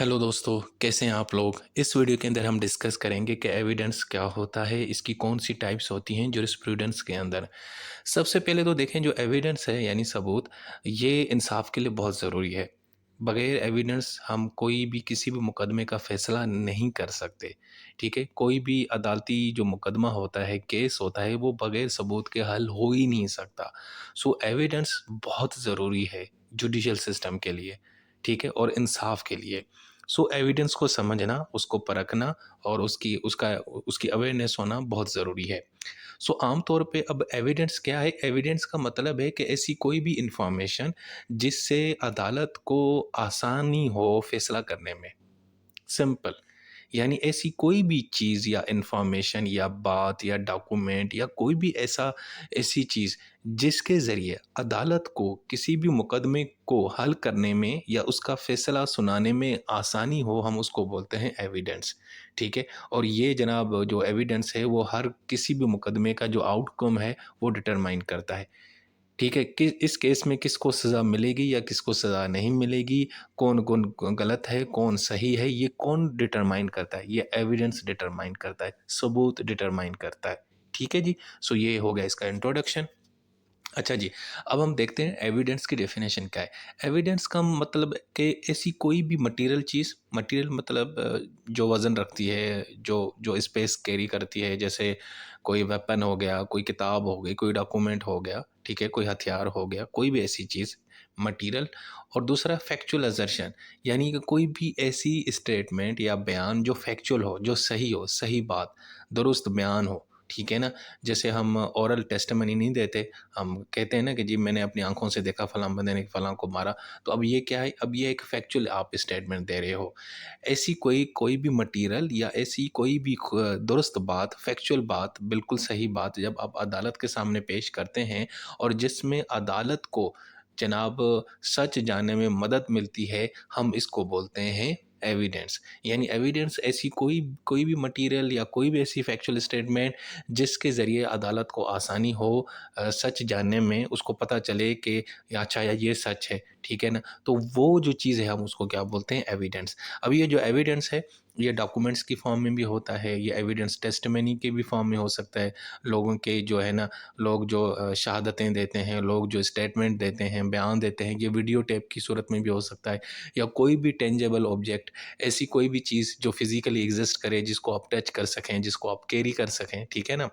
Hello दोस्तों, कैसे हैं आप लोग। इस वीडियो के अंदर हम डिस्कस करेंगे कि एविडेंस क्या होता है, इसकी कौन सी टाइप्स होती हैं जूरिस्प्रूडेंस के अंदर। सबसे पहले तो देखें, जो एविडेंस है यानी सबूत, ये इंसाफ के लिए बहुत ज़रूरी है। बगैर एविडेंस हम कोई भी किसी भी मुकदमे का फ़ैसला नहीं कर सकते। ठीक है, कोई भी अदालती जो मुकदमा होता है, केस होता है, वो बगैर सबूत के हल हो ही नहीं सकता। सो एविडेंस बहुत ज़रूरी है जुडिशल सिस्टम के लिए, ठीक है, और इंसाफ के लिए। सो एविडेंस को समझना, उसको परखना और उसकी अवेयरनेस होना बहुत ज़रूरी है। सो आम तौर पे अब एविडेंस क्या है? एविडेंस का मतलब है कि ऐसी कोई भी इंफॉर्मेशन जिससे अदालत को आसानी हो फैसला करने में। सिंपल। यानी ऐसी कोई भी चीज़ या इंफॉर्मेशन या बात या डॉक्यूमेंट या कोई भी ऐसी चीज़ जिसके ज़रिए अदालत को किसी भी मुकदमे को हल करने में या उसका फ़ैसला सुनाने में आसानी हो, हम उसको बोलते हैं एविडेंस। ठीक है? और ये जनाब जो एविडेंस है वो हर किसी भी मुकदमे का जो आउटकम है वो डिटरमाइन करता है। ठीक है, कि इस केस में किसको सज़ा मिलेगी या किसको सज़ा नहीं मिलेगी, कौन-कौन गलत है, कौन सही है, ये कौन डिटरमाइन करता है? ये एविडेंस डिटरमाइन करता है, सबूत डिटरमाइन करता है। ठीक है जी? सो ये हो गया इसका इंट्रोडक्शन। अच्छा जी, अब हम देखते हैं एविडेंस की डेफ़िनेशन क्या है। एविडेंस का मतलब कि ऐसी कोई भी मटेरियल चीज़, मटेरियल मतलब जो वज़न रखती है, जो स्पेस कैरी करती है, जैसे कोई वेपन हो गया, कोई किताब हो गई, कोई डॉक्यूमेंट हो गया, ठीक है, कोई हथियार हो गया, कोई भी ऐसी चीज़, मटेरियल। और दूसरा फैक्चुअल असर्शन, यानी कि कोई भी ऐसी स्टेटमेंट या बयान जो फैक्चुअल हो, जो सही हो, सही बात, दुरुस्त बयान हो, ठीक है ना? जैसे हम ओरल टेस्टिमनी नहीं देते, हम कहते हैं ना कि जी मैंने अपनी आँखों से देखा फलाँ बंदे ने फलाँ को मारा। तो अब ये क्या है? अब ये एक फैक्चुअल आप स्टेटमेंट दे रहे हो। ऐसी कोई कोई भी मटीरियल या ऐसी कोई भी दुरुस्त बात, फैक्चुअल बात, बिल्कुल सही बात जब आप अदालत के सामने पेश करते हैं और जिसमें अदालत को जनाब सच जानने में मदद मिलती है, हम इसको बोलते हैं एविडेंस। यानी एविडेंस ऐसी कोई कोई भी मटीरियल या कोई भी ऐसी फैक्चुअल स्टेटमेंट जिसके ज़रिए अदालत को आसानी हो सच जानने में, उसको पता चले कि अच्छा या ये सच है, ठीक है ना? तो वो जो चीज़ है हम उसको क्या बोलते हैं? एविडेंस। अब ये जो एविडेंस है, ये डॉक्यूमेंट्स की फ़ॉर्म में भी होता है, ये एविडेंस टेस्टिमनी के भी फ़ॉर्म में हो सकता है। लोगों के जो है ना, लोग जो शहादतें देते हैं, लोग जो स्टेटमेंट देते हैं, बयान देते हैं, ये वीडियो टेप की सूरत में भी हो सकता है, या कोई भी टेंजेबल ऑब्जेक्ट, ऐसी कोई भी चीज़ जो फिज़िकली एग्ज़िस्ट करे, जिसको आप टच कर सकें, जिसको आप कैरी कर सकें, ठीक है ना?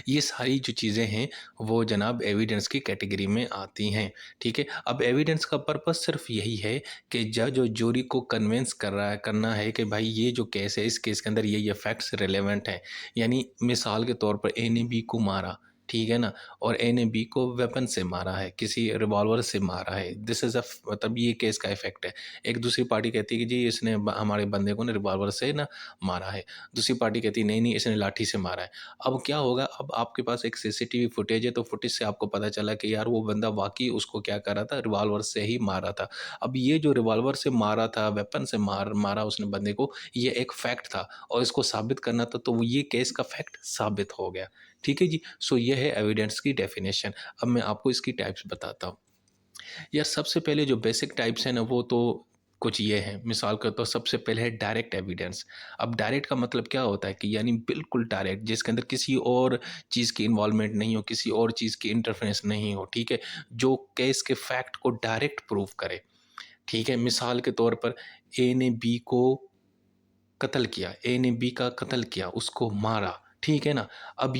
ये सारी जो चीज़ें हैं वो जनाब एविडेंस की कैटेगरी में आती हैं, ठीक है। अब एविडेंस का पर्पस सिर्फ यही है कि जज और जूरी को कन्विंस करना है कि भाई ये जो केस है, इस केस के अंदर ये फैक्ट्स रिलेवेंट हैं। यानी मिसाल के तौर पर ए ने बी को मारा, ठीक है ना, और ए ने बी को वेपन से मारा है, किसी रिवॉल्वर से मारा है, दिस इज़ मतलब ये केस का इफेक्ट है। एक दूसरी पार्टी कहती है कि जी इसने हमारे बंदे को ना रिवॉल्वर से ना मारा है, दूसरी पार्टी कहती है नहीं नहीं इसने लाठी से मारा है। अब क्या होगा, अब आपके पास एक सीसीटीवी फुटेज है, तो फुटेज से आपको पता चला कि यार वो बंदा वाक़ई उसको क्या कर रहा था, रिवॉल्वर से ही मार रहा था। अब ये जो रिवॉल्वर से मारा था, वेपन से मारा उसने बंदे को, ये एक फैक्ट था और इसको साबित करना था, तो वो ये केस का फैक्ट साबित हो गया। ठीक है जी? सो ये है एविडेंस की डेफिनेशन। अब मैं आपको इसकी टाइप्स बताता हूँ। यार सबसे पहले जो बेसिक टाइप्स हैं ना वो तो कुछ ये हैं, मिसाल के तौर सबसे पहले है डायरेक्ट एविडेंस। अब डायरेक्ट का मतलब क्या होता है कि यानी बिल्कुल डायरेक्ट, जिसके अंदर किसी और चीज़ की इन्वॉल्वमेंट नहीं हो, किसी और चीज़ की इंटरफेरेंस नहीं हो, ठीक है? जो केस के फैक्ट को डायरेक्ट प्रूव करे, ठीक है? मिसाल के तौर पर ए ने बी को कत्ल किया, ए ने बी का कत्ल किया, उसको मारा, ठीक है ना? अब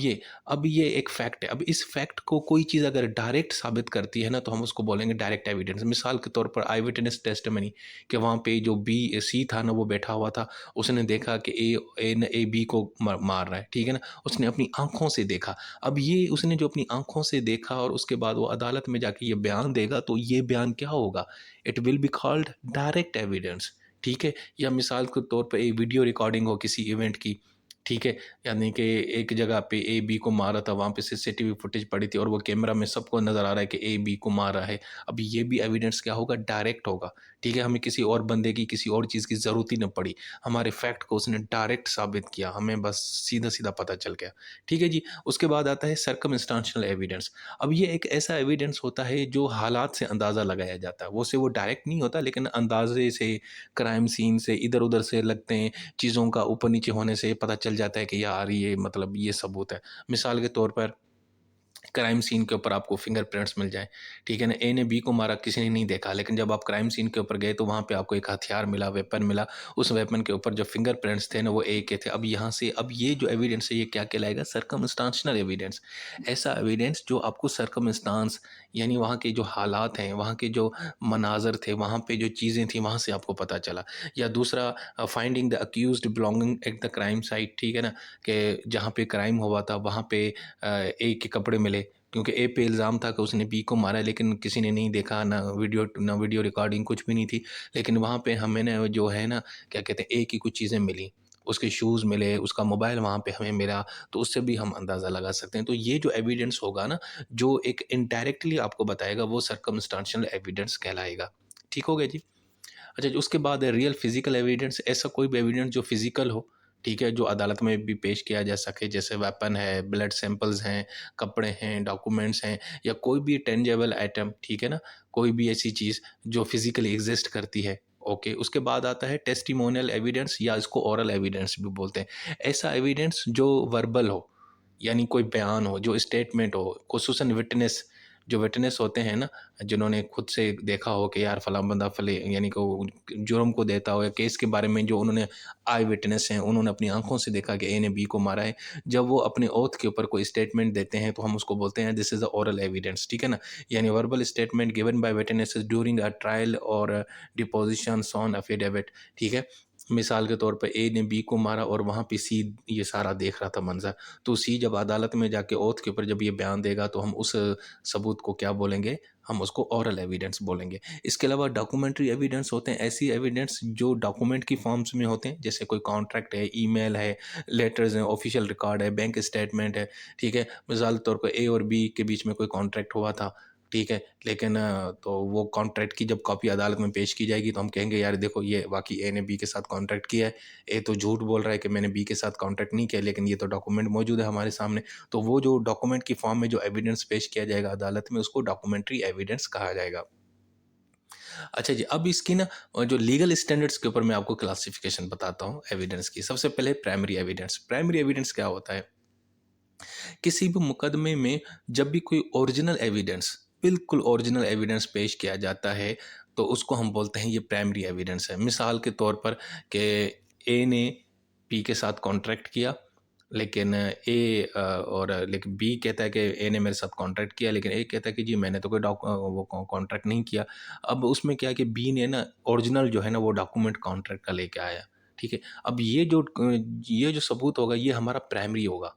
ये एक फैक्ट है। अब इस फैक्ट को कोई चीज़ अगर डायरेक्ट साबित करती है ना, तो हम उसको बोलेंगे डायरेक्ट एविडेंस। मिसाल के तौर पर आई विटनेस टेस्टिमनी, कि वहाँ पे जो सी था ना, वो बैठा हुआ था, उसने देखा कि ए बी को मार रहा है, ठीक है ना? उसने अपनी आँखों से देखा। अब ये उसने जो अपनी आँखों से देखा और उसके बाद वो अदालत में जाके ये बयान देगा, तो ये बयान क्या होगा? It will be called direct evidence, ठीक है? या मिसाल के तौर पे एक वीडियो रिकॉर्डिंग हो किसी इवेंट की, ठीक है? यानी कि एक जगह पे ए बी को मारा था, वहाँ पे सीसीटीवी फुटेज पड़ी थी और वो कैमरा में सबको नज़र आ रहा है कि ए बी को मार रहा है। अब ये भी एविडेंस क्या होगा, डायरेक्ट होगा, ठीक है? हमें किसी और बंदे की, किसी और चीज़ की ज़रूरत ही ना पड़ी। हमारे फैक्ट को उसने डायरेक्ट साबित किया, हमें बस सीधा-सीधा पता चल गया, ठीक है जी? उसके बाद आता है सर्कमस्टेंशियल एविडेंस। अब ये एक ऐसा एविडेंस होता है जो हालात से अंदाज़ा लगाया जाता है। वो डायरेक्ट नहीं होता, लेकिन अंदाज़े से, क्राइम सीन से, इधर-उधर से लगते हैं, चीज़ों का ऊपर-नीचे होने से पता चल जाता है कि यार ये मतलब ये सबूत है। मिसाल के तौर पर क्राइम सीन के ऊपर आपको फिंगरप्रिंट्स मिल जाएँ, ठीक है ना? ए ने बी को मारा, किसी ने नहीं देखा, लेकिन जब आप क्राइम सीन के ऊपर गए तो वहाँ पे आपको एक हथियार मिला, वेपन मिला, उस वेपन के ऊपर जो फिंगरप्रिंट्स थे ना वो ए के थे। अब यहाँ से अब ये जो एविडेंस है ये क्या कहलाएगा? Circumstantial evidence. ऐसा एविडेंस जो आपको सर्कमस्टांस यानी वहाँ के जो हालात हैं, वहाँ के जो मनाज़र थे, वहाँ पे जो चीज़ें थी, वहाँ से आपको पता चला। या दूसरा finding the accused belonging at the crime site, ठीक है ना? कि जहाँ पे क्राइम हुआ था वहाँ पे ए के कपड़े मिले, क्योंकि ए पे इल्ज़ाम था कि उसने बी को मारा है, लेकिन किसी ने नहीं देखा, ना वीडियो रिकॉर्डिंग कुछ भी नहीं थी। लेकिन वहाँ पे हमें ना जो है ना, क्या कहते हैं, ए की कुछ चीज़ें मिली, उसके शूज़ मिले, उसका मोबाइल वहाँ पे हमें मिला, तो उससे भी हम अंदाज़ा लगा सकते हैं। तो ये जो एविडेंस होगा ना, जो एक इनडायरेक्टली आपको बताएगा, वो सर्कमस्टेंशियल एविडेंस कहलाएगा। ठीक हो गया जी? अच्छा जी, उसके बाद है रियल फिजिकल एविडेंस। ऐसा कोई भी एविडेंस जो फिजिकल हो, ठीक है, जो अदालत में भी पेश किया जा सके, जैसे वेपन है, ब्लड सैंपल्स हैं, कपड़े हैं, डॉक्यूमेंट्स हैं, या कोई भी टेंजेबल आइटम, ठीक है ना? कोई भी ऐसी चीज़ जो फिजिकली एग्जिस्ट करती है। ओके, उसके बाद आता है टेस्टिमोनियल एविडेंस, या इसको ओरल एविडेंस भी बोलते हैं। ऐसा एविडेंस जो वर्बल हो, यानी कोई बयान हो, जो स्टेटमेंट हो, खुसूसन विटनेस, जो विटनेस होते हैं ना, जिन्होंने खुद से देखा हो कि यार फलां बंदा फले यानी कि वो जुर्म को देता हो, या केस के बारे में जो उन्होंने आई विटनेस हैं, उन्होंने अपनी आँखों से देखा कि ए ने बी को मारा है। जब वो अपने ओथ के ऊपर कोई स्टेटमेंट देते हैं तो हम उसको बोलते हैं this is the oral evidence, ठीक है ना? यानी verbal statement given by witnesses during a trial और डिपोजिशंस ऑन एफिडेविट, ठीक है? मिसाल के तौर पे ए ने बी को मारा और वहाँ पे सी ये सारा देख रहा था मंज़र। तो सी जब अदालत में जाके ओथ के ऊपर जब ये बयान देगा तो हम उस सबूत को क्या बोलेंगे? हम उसको ओरल एविडेंस बोलेंगे। इसके अलावा डॉक्यूमेंट्री एविडेंस होते हैं, ऐसी एविडेंस जो डॉक्यूमेंट की फॉर्म्स में होते हैं, जैसे कोई कॉन्ट्रैक्ट है, ईमेल है, लेटर्स हैं, ऑफिशियल रिकॉर्ड है, बैंक स्टेटमेंट है, ठीक है? मिसाल के तौर पर ए और बी के बीच में कोई कॉन्ट्रैक्ट हुआ था, ठीक है? लेकिन तो वो कॉन्ट्रैक्ट की जब कॉपी अदालत में पेश की जाएगी तो हम कहेंगे यार देखो ये वाक़ई ए ने बी के साथ कॉन्ट्रैक्ट किया है। ए तो झूठ बोल रहा है कि मैंने बी के साथ कॉन्ट्रैक्ट नहीं किया, लेकिन ये तो डॉक्यूमेंट मौजूद है हमारे सामने। तो वो जो डॉक्यूमेंट की फॉर्म में जो एविडेंस पेश किया जाएगा अदालत में, उसको डॉक्यूमेंट्री एविडेंस कहा जाएगा। अच्छा जी, अब इसकी ना जो लीगल स्टैंडर्ड्स के ऊपर मैं आपको क्लासिफिकेशन बताता हूँ एविडेंस की। सबसे पहले प्राइमरी एविडेंस। प्राइमरी एविडेंस क्या होता है? किसी भी मुकदमे में जब भी कोई ओरिजिनल एविडेंस, बिल्कुल ओरिजिनल एविडेंस पेश किया जाता है, तो उसको हम बोलते हैं ये प्राइमरी एविडेंस है। मिसाल के तौर पर कि ए ने बी के साथ कॉन्ट्रैक्ट किया, लेकिन लेकिन बी कहता है कि ए ने मेरे साथ कॉन्ट्रैक्ट किया, लेकिन ए कहता है कि जी मैंने तो कोई वो कॉन्ट्रैक्ट नहीं किया। अब उसमें क्या है कि बी ने ना ओरिजिनल जो है ना वो डॉक्यूमेंट कॉन्ट्रैक्ट का लेके आया, ठीक है? अब ये जो सबूत होगा ये हमारा प्राइमरी होगा।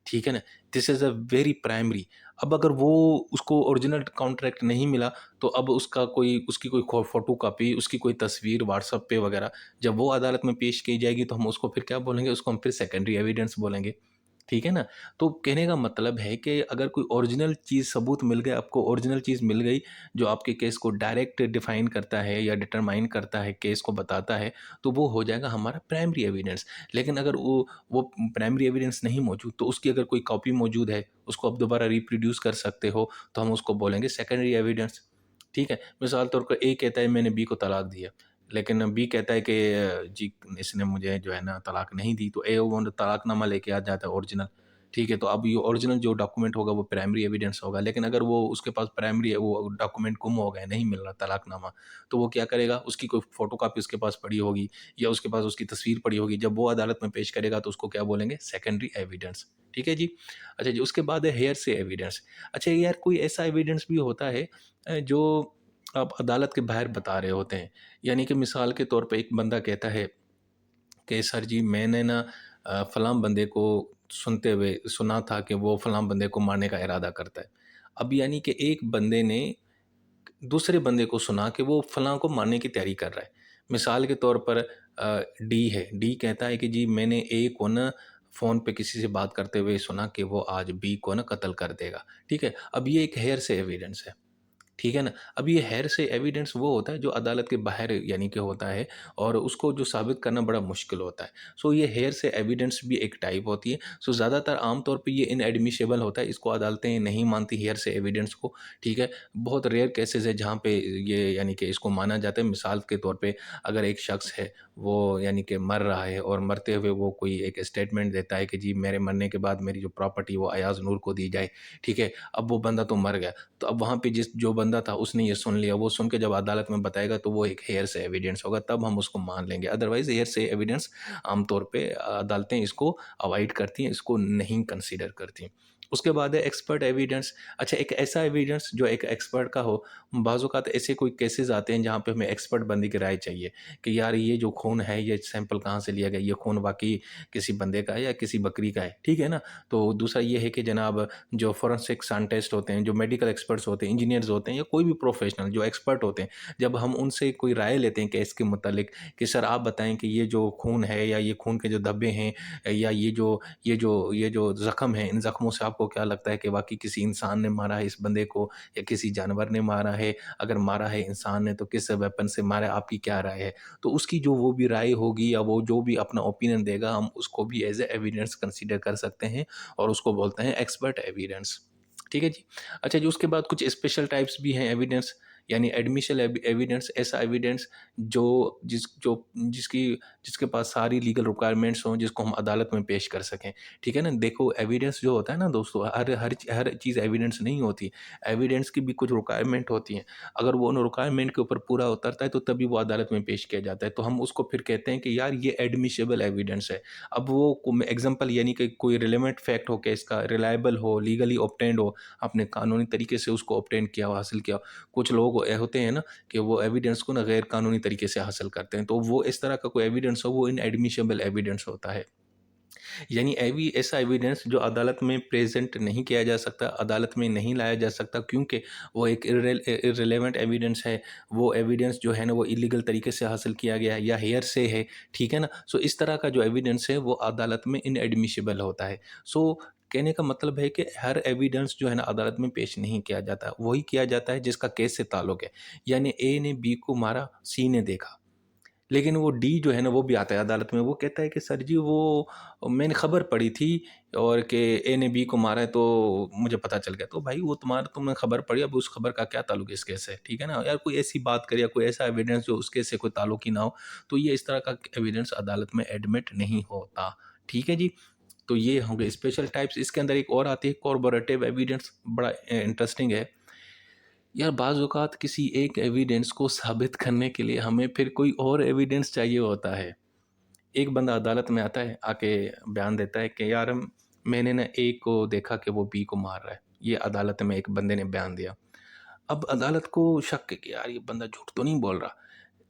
ठीक है ना? This is a very primary. अब अगर वो उसको ओरिजिनल कॉन्ट्रैक्ट नहीं मिला, तो अब उसकी कोई फ़ोटोकॉपी, उसकी कोई तस्वीर व्हाट्सएप पे वगैरह जब वो अदालत में पेश की जाएगी, तो हम उसको फिर क्या बोलेंगे? उसको हम फिर सेकेंडरी एविडेंस बोलेंगे। ठीक है ना? तो कहने का मतलब है कि अगर कोई ओरिजिनल चीज़ सबूत मिल गया, आपको ओरिजिनल चीज़ मिल गई, जो आपके केस को डायरेक्ट डिफाइन करता है या डिटरमाइन करता है, केस को बताता है, तो वो हो जाएगा हमारा प्राइमरी एविडेंस। लेकिन अगर वो प्राइमरी एविडेंस नहीं मौजूद, तो उसकी अगर कोई कॉपी मौजूद है, उसको आप दोबारा रिप्रोड्यूस कर सकते हो, तो हम उसको बोलेंगे सेकेंडरी एविडेंस। ठीक है? मिसाल तौर पर ए कहता है मैंने बी को तलाक दिया, लेकिन बी कहता है कि जी इसने मुझे जो है ना तलाक नहीं दी, तो ए वो तलाकनामा लेके आ जाता है ओरिजिनल, ठीक है? तो अब ये ओरिजिनल जो डॉक्यूमेंट होगा वो प्राइमरी एविडेंस होगा, लेकिन अगर वो उसके पास प्राइमरी वो डॉक्यूमेंट गुम हो गया, नहीं मिल रहा तलाकनामा, तो वो क्या करेगा? उसकी कोई फ़ोटोकॉपी उसके पास पड़ी होगी, या उसके पास उसकी तस्वीर पड़ी होगी, जब वो अदालत में पेश करेगा तो उसको क्या बोलेंगे? Secondary evidence. ठीक है जी? अच्छा जी, उसके बाद है हेयरसे एविडेंस। अच्छा यार कोई ऐसा एविडेंस भी होता है जो आप अदालत के बाहर बता रहे होते हैं। यानी कि मिसाल के तौर पे एक बंदा कहता है कि सर जी मैंने ना फलाँ बंदे को सुनते हुए सुना था कि वो फलाँ बंदे को मारने का इरादा करता है। अब यानी कि एक बंदे ने दूसरे बंदे को सुना कि वो फलाँ को मारने की तैयारी कर रहा है। मिसाल के तौर पर डी है, डी कहता है कि जी मैंने ए को ना फ़ोन पे किसी से बात करते हुए सुना कि वो आज बी को ना कत्ल कर देगा, ठीक है? अब ये एक हेयर से एविडेंस है। ठीक है ना? अब ये हेर से एविडेंस वो होता है जो अदालत के बाहर यानी कि होता है और उसको जो साबित करना बड़ा मुश्किल होता है। सो ये हेर से एविडेंस भी एक टाइप होती है। सो ज़्यादातर आम तौर पे ये इनएडमिसिबल होता है, इसको अदालतें नहीं मानती हेर से एविडेंस को, ठीक है? बहुत रेयर केसेज़ है जहाँ पे ये यानी कि इसको माना जाता है। मिसाल के तौर पे अगर एक शख्स है, वो यानी कि मर रहा है और मरते हुए वो कोई एक स्टेटमेंट देता है कि जी मेरे मरने के बाद मेरी जो प्रॉपर्टी वो अयाज़ नूर को दी जाए, ठीक है? अब वो बंदा तो मर गया। तो अब वहाँ पे जिस जो बंदा था उसने ये सुन लिया, वो सुन के जब अदालत में बताएगा तो वो एक हेयर से एविडेंस होगा, तब हम उसको मान लेंगे। अदरवाइज़ हेयर से एविडेंस आम तौर पे अदालतें इसको अवॉइड करती हैं, इसको नहीं कंसीडर करती। उसके बाद है एक्सपर्ट एविडेंस। अच्छा, एक ऐसा एविडेंस जो एक एक्सपर्ट का हो, बाज़ औक़ात ऐसे कोई केसेज़ आते हैं जहाँ पे हमें एक्सपर्ट बंदे की राय चाहिए कि यार ये जो खून है, ये सैंपल कहाँ से लिया गया? ये खून वाक़ई किसी बंदे का है या किसी बकरी का है, ठीक है ना? तो दूसरा ये है कि जनाब जो फोरेंसिक साइंटिस्ट होते हैं, जो मेडिकल एक्सपर्ट्स होते हैं, इंजीनियर्स होते हैं या कोई भी प्रोफेशनल जो एक्सपर्ट होते हैं, जब हम उनसे कोई राय लेते हैं केस के मुतालिक कि सर आप बताएँ कि ये जो खून है या ये खून के जो धब्बे हैं या ये जो ज़ख्म हैं, इन ज़ख्मों से आपको क्या लगता है कि वाक़ई किसी इंसान ने मारा है इस बंदे को या किसी जानवर ने मारा है? अगर मारा है इंसान ने तो किस वेपन से मारा है? आपकी क्या राय है? तो उसकी जो वो भी राय होगी या वो जो भी अपना ओपिनियन देगा, हम उसको भी एज़ ए एविडेंस कंसीडर कर सकते हैं और उसको बोलते हैं एक्सपर्ट एविडेंस। ठीक है जी। अच्छा जी, उसके बाद कुछ स्पेशल टाइप्स भी हैं एविडेंस, यानी एडमिशन एविडेंस, ऐसा एविडेंस जो जिसकी जिसके पास सारी लीगल रिक्वायरमेंट्स हों, जिसको हम अदालत में पेश कर सकें। ठीक है ना? देखो एविडेंस जो होता है ना दोस्तों, हर चीज़ एविडेंस नहीं होती। एविडेंस की भी कुछ रिक्वायरमेंट होती हैं। अगर वो उन रिक्वायरमेंट के ऊपर पूरा उतरता है तो तभी वो अदालत में पेश किया जाता है। तो हम उसको फिर कहते हैं कि यार ये एडमिसिबल एविडेंस है। अब वो एग्जांपल यानी कि कोई रिलेवेंट फैक्ट हो, केस का रिलायबल हो, लीगली ऑब्टेन्ड हो, आपने कानूनी तरीके से उसको ऑब्टेन किया हो, हासिल किया हो। कुछ लोग होते हैं ना कि वो एविडेंस को ना गैर कानूनी तरीके से हासिल करते हैं, तो वो इस तरह का कोई एविडेंस हो वो इनएडमिसिबल एविडेंस होता है। यानी ऐसा एविडेंस जो अदालत में प्रेज़ेंट नहीं किया जा सकता, अदालत में नहीं लाया जा सकता, क्योंकि वो एक इर्रेलेवेंट एविडेंस है। वो एविडेंस जो है ना वो इल्लीगल तरीके से हासिल किया गया है या हेयरसे है, ठीक है ना? सो इस तरह का जो एविडेंस है वो अदालत में इनएडमिसिबल होता है। सो कहने का मतलब है कि हर एविडेंस जो है ना अदालत में पेश नहीं किया जाता, वही किया जाता है जिसका केस से ताल्लुक है। यानी ए ने बी को मारा, सी ने देखा। लेकिन वो डी जो है ना वो भी आता है अदालत में, वो कहता है कि सर जी वो मैंने खबर पढ़ी थी और कि ए ने बी को मारा है तो मुझे पता चल गया। तो भाई वो तुमने खबर पढ़ी, अब उस खबर का क्या ताल्लुक इस केस से, ठीक है ना? यार कोई ऐसी बात करे या कोई ऐसा एविडेंस जो उस केस से कोई ताल्लुक ही ना हो, तो ये इस तरह का एविडेंस अदालत में एडमिट नहीं होता। ठीक है जी? तो ये हो गए स्पेशल टाइप्स। इसके अंदर एक और आती है कॉरबोरेटिव एविडेंस, बड़ा इंटरेस्टिंग है। यार बाज़ औक़ात किसी एक एविडेंस को साबित करने के लिए हमें फिर कोई और एविडेंस चाहिए होता है। एक बंदा अदालत में आता है, आके बयान देता है कि यार मैंने ना ए को देखा कि वो बी को मार रहा है। ये अदालत में एक बंदे ने बयान दिया। अब अदालत को शक है कि यार ये बंदा झूठ तो नहीं बोल रहा।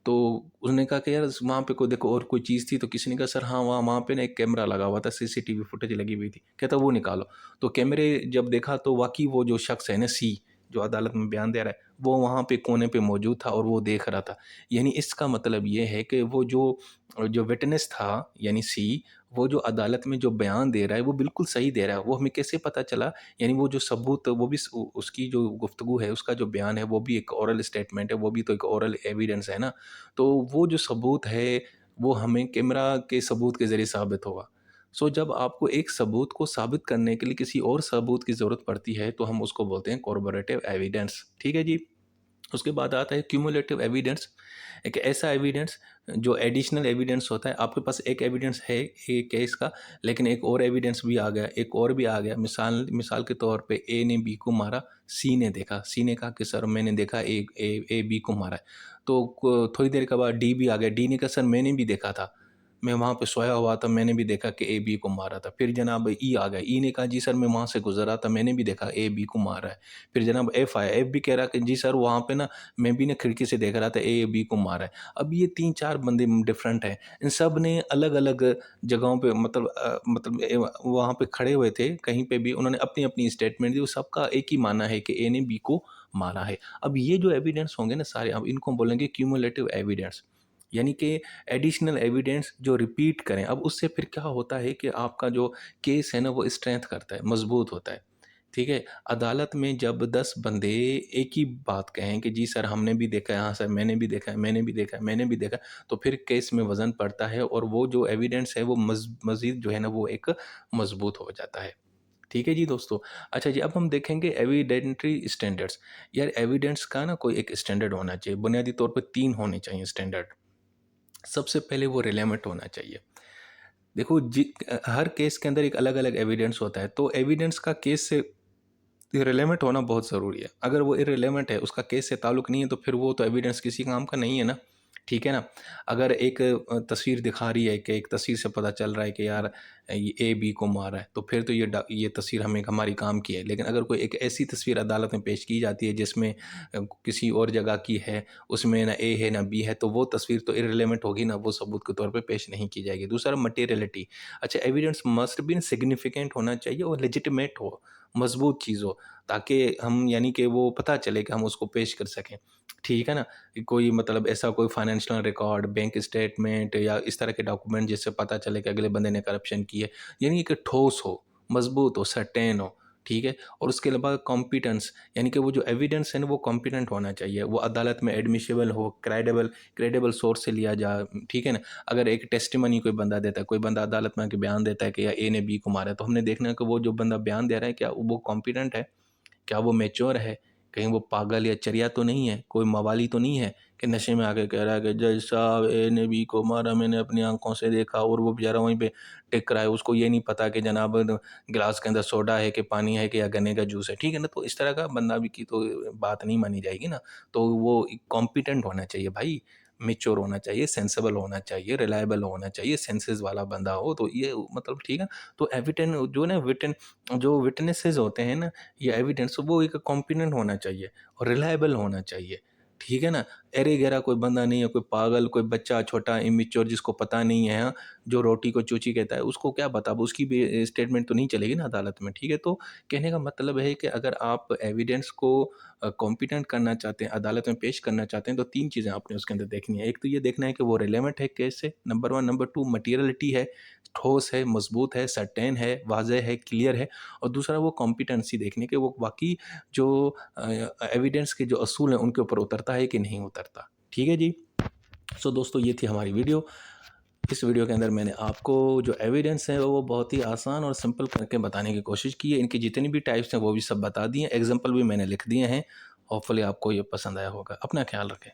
तो उसने कहा कि यार वहाँ पे कोई देखो और कोई चीज़ थी, तो किसी ने कहा सर हाँ, वहाँ पे ना एक कैमरा लगा हुआ था, सीसीटीवी फुटेज लगी हुई थी। कहता वो निकालो। तो कैमरे जब देखा तो वाक़ई वो जो शख्स है ना सी, जो अदालत में बयान दे रहा है, वो वहाँ पे कोने पे मौजूद था और वो देख रहा था। यानी इसका मतलब ये है कि वो जो जो विटनेस था यानी सी, वो जो अदालत में जो बयान दे रहा है वो बिल्कुल सही दे रहा है। वो हमें कैसे पता चला? यानी वो जो सबूत वो भी उसकी जो गुफ्तगू है, उसका जो बयान है वो भी एक ओरल स्टेटमेंट है, वो भी तो एक ओरल एविडेंस है ना। तो वो जो सबूत है वो हमें कैमरा के सबूत के ज़रिए साबित होगा। सो जब आपको एक सबूत को साबित करने के लिए किसी और सबूत की ज़रूरत पड़ती है तो हम उसको बोलते हैं कॉरबोरेटिव एविडेंस। ठीक है जी? उसके बाद आता है क्यूमुलेटिव एविडेंस। एक ऐसा एविडेंस जो एडिशनल एविडेंस होता है। आपके पास एक एविडेंस है एक केस का, लेकिन एक और एविडेंस भी आ गया, एक और भी आ गया। मिसाल मिसाल के तौर पे ए ने बी को मारा, सी ने देखा, सी ने कहा कि सर मैंने देखा ए बी को मारा है। तो थोड़ी देर के बाद डी भी आ गया, डी ने कहा सर मैंने भी देखा था, मैं वहाँ पे सोया हुआ था, मैंने भी देखा कि ए बी को मारा था। फिर जनाब ई आ गया, ई ने कहा जी सर मैं वहाँ से गुजर रहा था, मैंने भी देखा ए बी को मारा है। फिर जनाब एफ आया, एफ भी कह रहा कि जी सर वहाँ पे ना मैं भी ना खिड़की से देख रहा था, ए बी को मारा है। अब ये 3-4 बंदे डिफरेंट हैं। इन सब ने अलग-अलग जगहों पे वहाँ पे खड़े हुए थे, कहीं पे भी उन्होंने अपनी-अपनी स्टेटमेंट दी, वो सबका एक ही मानना है कि ए ने बी को मारा है। अब ये जो एविडेंस होंगे ना सारे, अब इनको हम बोलेंगे क्यूमुलेटिव एविडेंस। यानी कि एडिशनल एविडेंस जो रिपीट करें। अब उससे फिर क्या होता है कि आपका जो केस है ना वो स्ट्रेंथ करता है, मजबूत होता है। ठीक है, अदालत में जब 10 बंदे एक ही बात कहें कि जी सर हमने भी देखा है, हाँ सर मैंने भी देखा है, मैंने भी देखा है, मैंने भी देखा है, तो फिर केस में वज़न पड़ता है और वो जो एविडेंस है वो मज़ीद जो है ना वो एक मज़बूत हो जाता है। ठीक है जी दोस्तों। अच्छा जी, अब हम देखेंगे एविडेंटरी स्टैंडर्ड्स। यार एविडेंस का ना कोई एक स्टैंडर्ड होना चाहिए, बुनियादी तौर पे 3 होने चाहिए स्टैंडर्ड। सबसे पहले वो रिलेवेंट होना चाहिए। देखो हर केस के अंदर एक अलग-अलग एविडेंस होता है, तो एविडेंस का केस से रिलेवेंट होना बहुत ज़रूरी है। अगर वो इर्रेलेवेंट है, उसका केस से ताल्लुक़ नहीं है, तो फिर वो तो एविडेंस किसी काम का नहीं है ना, ठीक है ना? अगर एक तस्वीर दिखा रही है कि एक तस्वीर से पता चल रहा है कि यार ये ए बी को मारा है, तो फिर तो ये तस्वीर हमें हमारी काम की है। लेकिन अगर कोई एक ऐसी तस्वीर अदालत में पेश की जाती है जिसमें किसी और जगह की है, उसमें ना ए है ना बी है, तो वो तस्वीर तो इर्रेलेवेंट होगी ना, वो सबूत के तौर पे पेश नहीं की जाएगी। दूसरा मटेरियलिटी। अच्छा, एविडेंस मस्ट बी सिग्निफिकेंट होना चाहिए और लेजिटिमेट हो, मज़बूत चीज़ हो। ताकि हम यानी कि वो पता चले कि हम उसको पेश कर सकें, ठीक है ना? कोई मतलब ऐसा कोई फाइनेंशियल रिकॉर्ड, बैंक स्टेटमेंट या इस तरह के डॉक्यूमेंट जिससे पता चले कि अगले बंदे ने करप्शन की है, यानी कि ठोस हो, मज़बूत हो, सर्टेन हो, ठीक है? और उसके अलावा कॉम्पिटेंस, यानी कि वो जो एविडेंस है ना वो कॉम्पिटेंट होना चाहिए, वो अदालत में एडमिसिबल हो, क्रेडिबल क्रेडिबल सोर्स से लिया जा, ठीक है ना? अगर एक टेस्टिमनी कोई बंदा देता है, कोई बंदा अदालत में आके बयान देता है कि या ए ने बी को मारा है, तो हमने देखना है कि वो जो बंदा बयान दे रहा है क्या वो कॉम्पिटेंट है? क्या वो मैच्योर है? कहीं वो पागल या चरिया तो नहीं है? कोई मवाली तो नहीं है कि नशे में आके कह रहा है कि जज साहब ए ने बी को मारा, मैंने अपनी आँखों से देखा, और वो बेचारा वहीं पे टिक रहा है। उसको ये नहीं पता कि जनाब गिलास के अंदर सोडा है कि पानी है कि या गन्ने का जूस है, ठीक है ना? तो इस तरह का बंदा भी की तो बात नहीं मानी जाएगी ना। तो वो कॉम्पिटेंट होना चाहिए भाई, मैच्योर होना चाहिए, सेंसिबल होना चाहिए, रिलायबल होना चाहिए, सेंसेस वाला बंदा हो, तो ये मतलब ठीक है। तो जो विटनेसेस होते हैं ना, ये एविडेंस वो एक कॉम्पिटेंट होना चाहिए और रिलायबल होना चाहिए, ठीक है ना? एरे-गैरा कोई बंदा नहीं है, कोई पागल, कोई बच्चा छोटा इमैच्योर जिसको पता नहीं है, हाँ, जो रोटी को चूची कहता है, उसको क्या पता? अब उसकी भी स्टेटमेंट तो नहीं चलेगी ना अदालत में, ठीक है? तो कहने का मतलब है कि अगर आप एविडेंस को कॉम्पिटेंट करना चाहते हैं, अदालत में पेश करना चाहते हैं, तो 3 चीज़ें आपने उसके अंदर देखनी है। एक तो ये देखना है कि वो रिलेवेंट है केस से, नंबर 1, नंबर 2 मटेरियलिटी है, ठोस है, मज़बूत है, सर्टेन है, वाज़ेह है, क्लियर है, और दूसरा वो कॉम्पिटेंसी देखनी कि वो वाक़ई जो एविडेंस के जो असूल हैं उनके ऊपर उतरता है कि नहीं उतरता। ठीक है जी? सो दोस्तों, ये थी हमारी वीडियो। इस वीडियो के अंदर मैंने आपको जो एविडेंस है वो बहुत ही आसान और सिंपल करके बताने की कोशिश की है। इनकी जितनी भी टाइप्स हैं वो भी सब बता दिए हैं, एग्ज़ाम्पल भी मैंने लिख दिए हैं। होपफुली आपको ये पसंद आया होगा। अपना ख़्याल रखें।